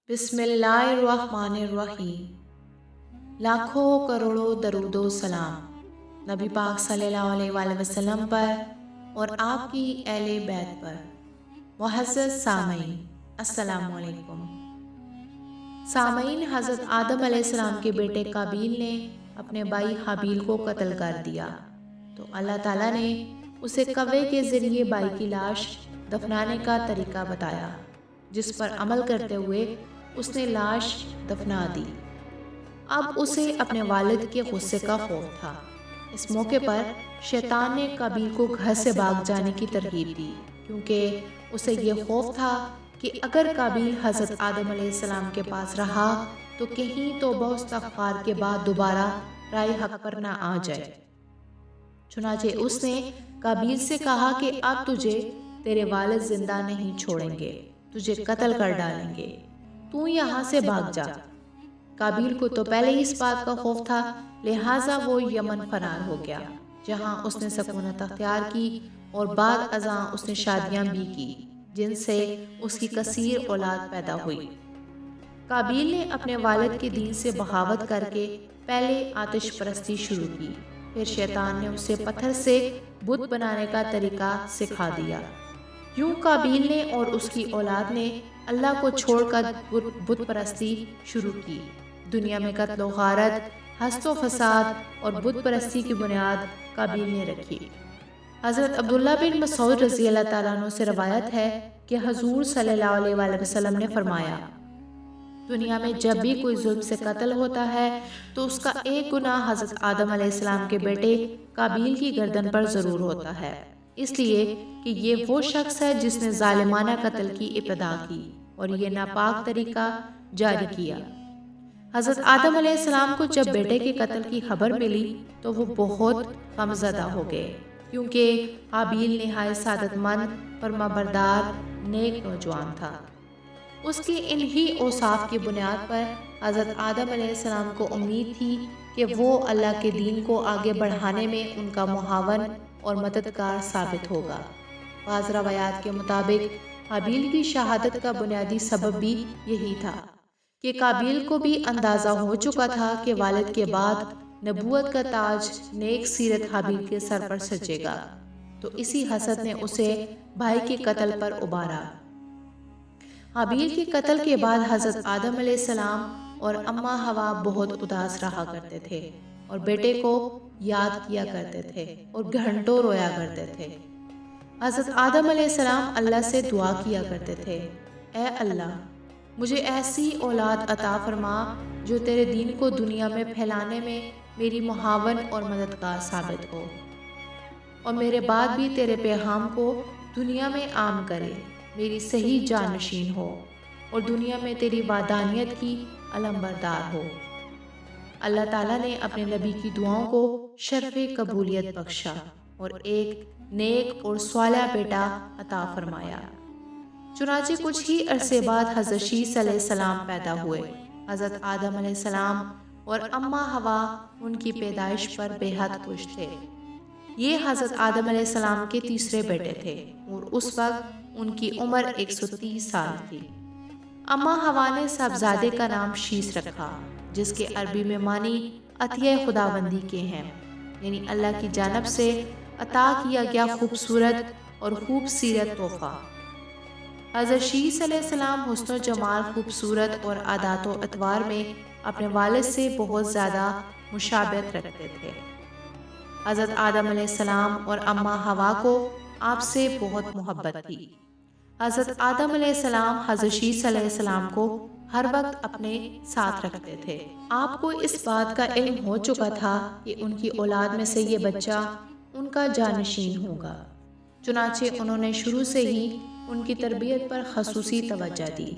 بسم اللہ الرحمن الرحیم۔ لاکھوں کروڑوں درود و سلام نبی پاک صلی اللہ علیہ وآلہ وسلم پر اور آپ کی اہل بیت پر۔ معزز سامعین، السلام علیکم۔ سامعین، حضرت آدم علیہ السلام کے بیٹے قابیل نے اپنے بھائی حابیل کو قتل کر دیا تو اللہ تعالیٰ نے اسے کوے کے ذریعے بھائی کی لاش دفنانے کا طریقہ بتایا، جس پر عمل کرتے ہوئے اس نے لاش دفنا دی۔ اب اسے اپنے والد کے غصے کا خوف تھا۔ اس موقع پر شیطان نے قابیل کو گھر سے بھاگ جانے کی ترغیب دی، کیونکہ اسے یہ خوف تھا کہ اگر قابیل حضرت آدم علیہ السلام کے پاس رہا تو کہیں توبہ و استغفار کے بعد دوبارہ رائے حق پر نہ آ جائے۔ چنانچہ اس نے قابیل سے کہا کہ اب تجھے تیرے والد زندہ نہیں چھوڑیں گے، تجھے قتل کر ڈالیں گے، تو یہاں سے بھاگ جا۔ قابیل کو تو پہلے ہی اس بات کا خوف تھا، لہٰذا وہ یمن فرار ہو گیا، جہاں اس نے سکونت اختیار کی اور بعد ازاں اس نے شادیاں بھی کی، جن سے اس کی کثیر اولاد پیدا ہوئی۔ قابیل نے اپنے والد کے دین سے بغاوت کر کے پہلے آتش پرستی شروع کی، پھر شیطان نے اسے پتھر سے بت بنانے کا طریقہ سکھا دیا۔ یوں قابیل نے اور اس کی اولاد نے اللہ کو چھوڑ کر بت پرستی شروع کی۔ دنیا میں قتل و غارت، حسد و فساد اور بت پرستی کی بنیاد قابیل نے رکھی۔ حضرت عبداللہ بن مسعود رضی اللہ تعالیٰ عنہ سے روایت ہے کہ حضور صلی اللہ علیہ وآلہ وسلم نے فرمایا، دنیا میں جب بھی کوئی ظلم سے قتل ہوتا ہے تو اس کا ایک گناہ حضرت آدم علیہ السلام کے بیٹے قابیل کی گردن پر ضرور ہوتا ہے، اس لیے کہ یہ وہ شخص ہے جس نے ظالمانہ قتل کی ابتدا کی اور یہ ناپاک طریقہ جاری کیا۔ حضرت آدم علیہ السلام کو جب بیٹے کے قتل کی خبر ملی تو وہ بہت غمزدہ ہو گئے، کیونکہ حابیل نہایت سعادت مند، فرمانبردار، نیک نوجوان تھا۔ اس کے انہی اوصاف کی بنیاد پر حضرت آدم علیہ السلام کو امید تھی کہ وہ اللہ کے دین کو آگے بڑھانے میں ان کا معاون اور مددگار ثابت ہوگا۔ بعض روایات کے مطابق حابیل کی شہادت کا بنیادی سبب بھی یہی تھا کہ قابیل کو بھی اندازہ ہو چکا تھا کہ والد کے بعد نبوت کا تاج نیک سیرت حابیل کے سر پر سجے گا، تو اسی حسد نے اسے بھائی کے قتل پر ابھارا۔ حابیل کے قتل کے بعد حضرت آدم علیہ السلام اور اماں حوا بہت اداس رہا کرتے تھے اور بیٹے کو یاد کیا کرتے تھے اور گھنٹوں رویا کرتے تھے۔ حضرت آدم علیہ السلام اللہ سے دعا کیا کرتے تھے، اے اللہ، مجھے ایسی اولاد عطا فرما جو تیرے دین کو دنیا میں پھیلانے میں میری معاون اور مددگار ثابت ہو، اور میرے بعد بھی تیرے پیغام کو دنیا میں عام کرے، میری صحیح جانشین ہو اور دنیا میں تیری وحدانیت کی علمبردار ہو۔ اللہ تعالیٰ نے اپنے نبی کی دعاؤں کو شرف قبولیت بخشا اور ایک نیک اور صالح بیٹا عطا فرمایا۔ چنانچہ کچھ ہی عرصے بعد حضرت شیث علیہ السلام پیدا ہوئے۔ حضرت آدم علیہ السلام اور اماں حوا ان کی پیدائش پر بے حد خوش تھے۔ یہ حضرت آدم علیہ السلام کے تیسرے بیٹے تھے اور اس وقت ان کی عمر 130 سال تھی۔ اماں حوا نے صاحبزادے کا نام شیث رکھا، جس کے عربی میں معنی عطیہ خداوندی کے ہیں، یعنی اللہ کی جانب سے عطا کیا گیا خوبصورت اور خوب سیرت تحفہ۔ حضرت شیث علیہ السلام حسن و جمال، خوبصورت اور عادات و اطوار میں اپنے والد سے بہت زیادہ مشابہت رکھتے تھے۔ حضرت آدم علیہ السلام اور اماں حوا کو آپ سے بہت محبت تھی۔ حضرت آدم علیہ السلام حضرت شیث علیہ السلام کو ہر وقت اپنے ساتھ رکھتے تھے۔ آپ کو اس بات کا علم ہو چکا تھا کہ ان کی اولاد میں سے یہ بچہ ان کا جانشین ہوگا، چنانچہ انہوں نے شروع سے ہی ان کی تربیت پر خصوصی توجہ دی۔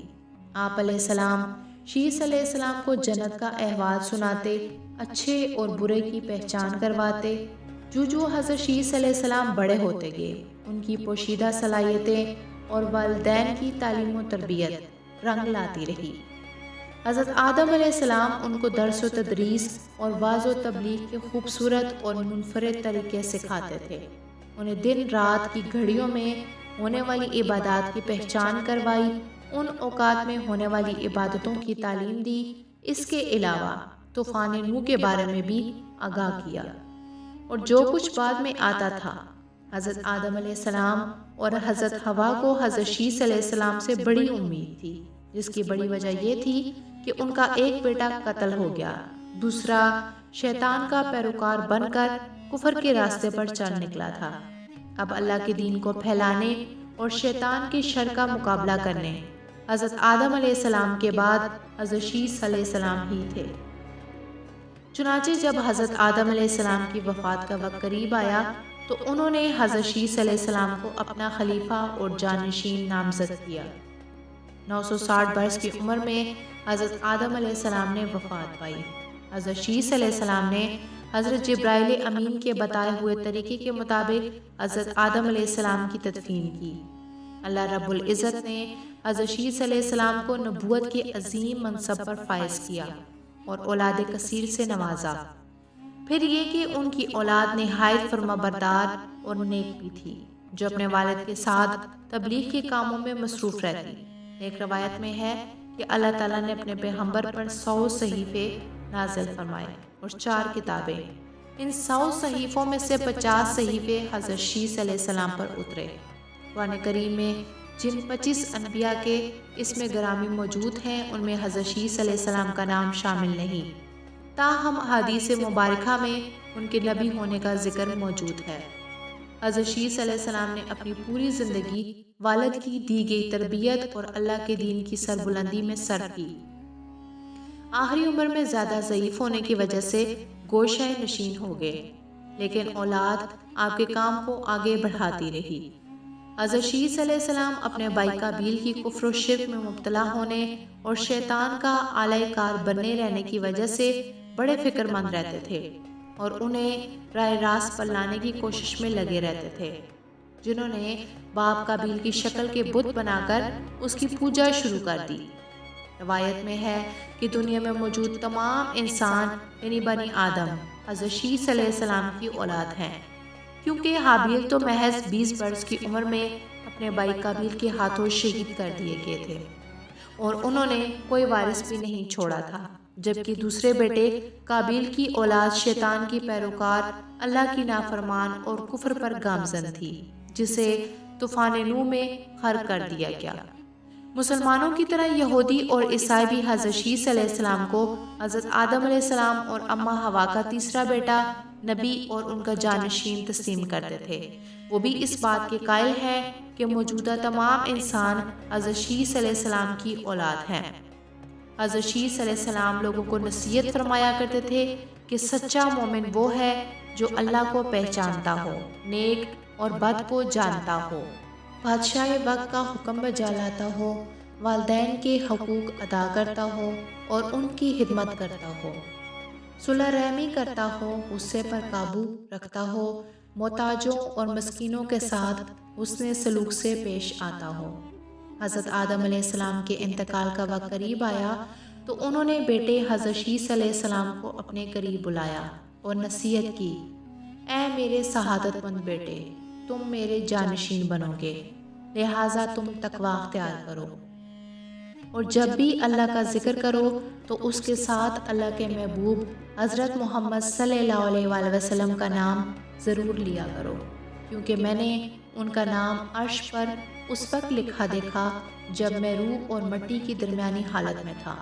آپ علیہ السلام شیث علیہ السلام کو جنت کا احوال سناتے، اچھے اور برے کی پہچان کرواتے۔ جو حضرت شیث علیہ السلام بڑے ہوتے گئے، ان کی پوشیدہ صلاحیتیں اور والدین کی تعلیم و تربیت رنگ لاتی رہی۔ حضرت آدم علیہ السلام ان کو درس و تدریس اور وعظ و تبلیغ کے خوبصورت اور منفرد طریقے سکھاتے تھے۔ انہیں دن رات کی گھڑیوں میں ہونے والی عبادات کی پہچان کروائی ان اوقات میں ہونے والی عبادتوں کی تعلیم دی۔ اس کے علاوہ طوفان نوح کے بارے میں بھی آگاہ کیا، اور جو کچھ بعد میں آتا تھا۔ حضرت آدم علیہ السلام اور حضرت حوا کو حضرت شیث علیہ السلام سے بڑی امید تھی، جس کی بڑی وجہ یہ تھی کہ ان کا ایک بیٹا قتل ہو گیا، دوسرا شیطان کا پیروکار بن کر کفر کے راستے پر چل نکلا تھا۔ اب اللہ کے دین کو پھیلانے اور شیطان کے شر کا مقابلہ کرنے حضرت آدم علیہ السلام کے بعد حضرت شیث علیہ السلام ہی تھے۔ چنانچہ جب حضرت آدم علیہ السلام کی وفات کا وقت قریب آیا تو انہوں نے حضرت شیث علیہ السلام کو اپنا خلیفہ اور جانشین نامزد کیا۔ 960 برس کی عمر میں حضرت آدم علیہ السلام نے وفات پائی۔ حضرت شیث علیہ السلام نے حضرت جبرائیل امین کے بتائے ہوئے طریقے کے مطابق حضرت آدم علیہ السلام کی تدفین کی۔ اللہ رب العزت نے حضرت شیث علیہ السلام کو نبوت کے عظیم منصب پر فائز کیا اور اولاد کثیر سے نوازا۔ پھر یہ کہ ان کی اولاد نہایت فرما بردار اور نیک بھی تھی، جو اپنے والد کے ساتھ تبلیغ کے کاموں میں مصروف رہتی۔ ایک روایت میں ہے کہ اللہ تعالیٰ نے اپنے پیغمبر پر 100 صحیفے نازل فرمائے اور 4 کتابیں۔ ان 100 صحیفوں میں سے 50 صحیفے حضرت شیث علیہ السلام پر اترے۔ قرآن کریم میں جن 25 انبیاء کے اس میں گرامی موجود ہیں، ان میں حضرت شیث علیہ السلام کا نام شامل نہیں، تاہم احادیث مبارکہ میں ان کے نبی ہونے کا ذکر موجود ہے۔ حضرت شیث علیہ السلام نے اپنی پوری زندگی والد کی دی گئی تربیت اور اللہ کے دین کی سربلندی میں صرف کی۔ آخری عمر میں زیادہ ضعیف ہونے کی وجہ سے گوشہ نشین ہو گئے، لیکن اولاد آپ کے کام کو آگے بڑھاتی رہی۔ حضرت شیث علیہ السلام اپنے بھائی قابیل کی کفر و شرک میں مبتلا ہونے اور شیطان کا آلہ کار بنے رہنے کی وجہ سے بڑے فکر مند رہتے تھے اور انہیں راہ راست پر لانے کی کوشش میں لگے رہتے تھے، جنہوں نے باپ قابیل کی شکل کے بت بنا کر اس کی پوجا شروع کر دی۔ روایت میں ہے کہ دنیا میں موجود تمام انسان یعنی بنی آدم حضرت شیث علیہ السلام کی اولاد ہیں، کیونکہ حابیل تو محض 20 برس کی عمر میں اپنے بھائی قابیل کے ہاتھوں شہید کر دیے گئے تھے اور انہوں نے کوئی وارث بھی نہیں چھوڑا تھا، جبکہ دوسرے بیٹے قابیل کی اولاد شیطان کی پیروکار اللہ کی نافرمان اور کفر پر گامزن تھی، جسے طوفان نوح میں غرق کر دیا گیا۔ مسلمانوں کی طرح یہودی اور عیسائی بھی حضرت شیث علیہ السلام کو حضرت آدم علیہ السلام اور اماں حوا کا تیسرا بیٹا نبی اور ان کا جانشین تسلیم کرتے تھے۔ وہ بھی اس بات کے قائل ہیں کہ موجودہ تمام انسان حضرت شیث علیہ السلام کی اولاد ہیں۔ حضرت شیث علیہ السلام لوگوں کو نصیحت فرمایا کرتے تھے کہ سچا مومن وہ ہے جو اللہ کو پہچانتا ہو، نیک اور بد کو جانتا ہو، بادشاہ وقت کا حکم بجا لاتا ہو، والدین کے حقوق ادا کرتا ہو اور ان کی خدمت کرتا ہو، صلح رحمی کرتا ہو، غصے پر قابو رکھتا ہو، محتاجوں اور مسکینوں کے ساتھ حسن سلوک سے پیش آتا ہو۔ حضرت آدم علیہ السلام کے انتقال کا وقت قریب آیا تو انہوں نے بیٹے حضرت شیث علیہ السلام کو اپنے قریب بلایا اور نصیحت کی، اے میرے سعادت مند بیٹے، تم میرے جانشین بنو گے، لہٰذا تم تقوی اختیار کرو، اور جب بھی اللہ کا ذکر کرو تو اس کے ساتھ اللہ کے محبوب حضرت محمد صلی اللہ علیہ وآلہ وسلم کا نام ضرور لیا کرو، کیونکہ میں نے ان کا نام عرش پر اس وقت لکھا دیکھا جب میں روح اور مٹی کی درمیانی حالت میں تھا۔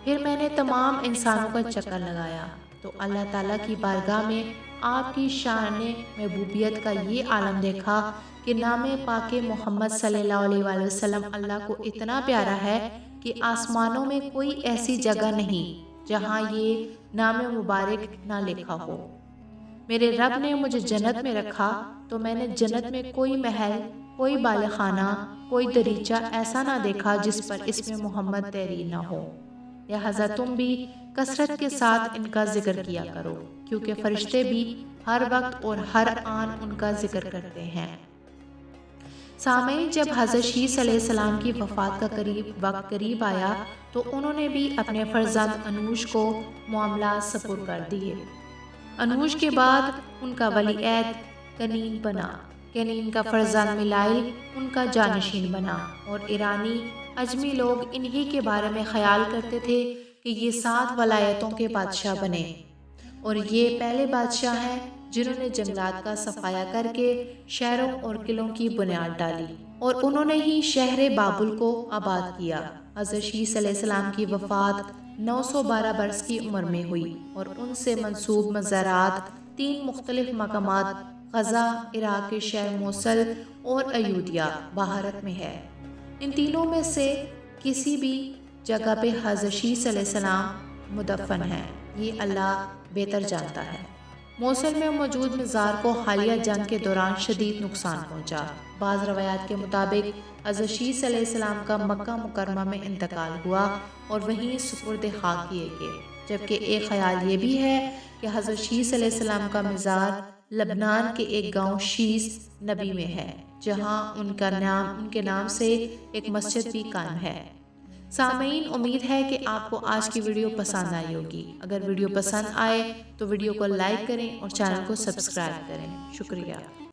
پھر میں نے تمام انسانوں کا چکر لگایا تو اللہ تعالیٰ کی بارگاہ میں آپ کی شان محبوبیت کا یہ عالم دیکھا کہ نام پاک محمد صلی اللہ علیہ وآلہ وسلم اللہ کو اتنا پیارا ہے کہ آسمانوں میں کوئی ایسی جگہ نہیں جہاں یہ نام مبارک نہ لکھا ہو۔ میرے رب نے مجھے جنت میں رکھا تو میں نے جنت میں کوئی محل، کوئی بالخانہ، کوئی دریچہ ایسا نہ دیکھا جس پر اسم محمد تحریر نہ ہو، لہذا تم بھی کثرت کے ساتھ ان کا ذکر کیا کرو، کیونکہ فرشتے بھی ہر وقت اور ہر آن ان کا ذکر کرتے ہیں۔ سامعین، جب حضرت شیث علیہ السلام کی وفات کا وقت قریب آیا تو انہوں نے بھی اپنے فرزند انوش کو معاملات سپرد کر دیے۔ انوش کے بعد ان کا ولی عہد کنین بنا۔ کنین کا فرزند میلائل ان کا جانشین بنا اور ایرانی اجمی لوگ انہی کے بارے میں خیال کرتے تھے کہ یہ 7 ولایتوں کے بادشاہ بنے، اور یہ پہلے بادشاہ ہیں جنہوں نے جنگلات کا صفایا کر کے شہروں اور قلعوں کی بنیاد ڈالی، اور انہوں نے ہی شہر بابل کو آباد کیا۔ حضرت شیس علیہ السلام کی وفات 912 برس کی عمر میں ہوئی، اور ان سے منسوب مزارات 3 مختلف مقامات غزہ، عراق کے شہر موصل اور ایودھیا بھارت میں ہے۔ ان تینوں میں سے کسی بھی جگہ پہ حضرت شیس علیہ السلام مدفن ہیں، یہ اللہ بہتر جانتا ہے۔ موصل میں موجود مزار کو حالیہ جنگ کے دوران شدید نقصان پہنچا۔ بعض روایات کے مطابق حضرت شیس علیہ السلام کا مکہ مکرمہ میں انتقال ہوا اور وہیں سپرد خاک کیے گئے، جبکہ ایک خیال یہ بھی ہے کہ حضرت شیس علیہ السلام کا مزار لبنان کے ایک گاؤں شیس نبی میں ہے، جہاں ان کے نام سے ایک مسجد بھی قائم ہے۔ سامعین، امید ہے کہ آپ کو آج کی ویڈیو پسند آئی ہوگی۔ اگر ویڈیو پسند آئے تو ویڈیو کو لائک کریں اور چینل کو سبسکرائب کریں۔ شکریہ۔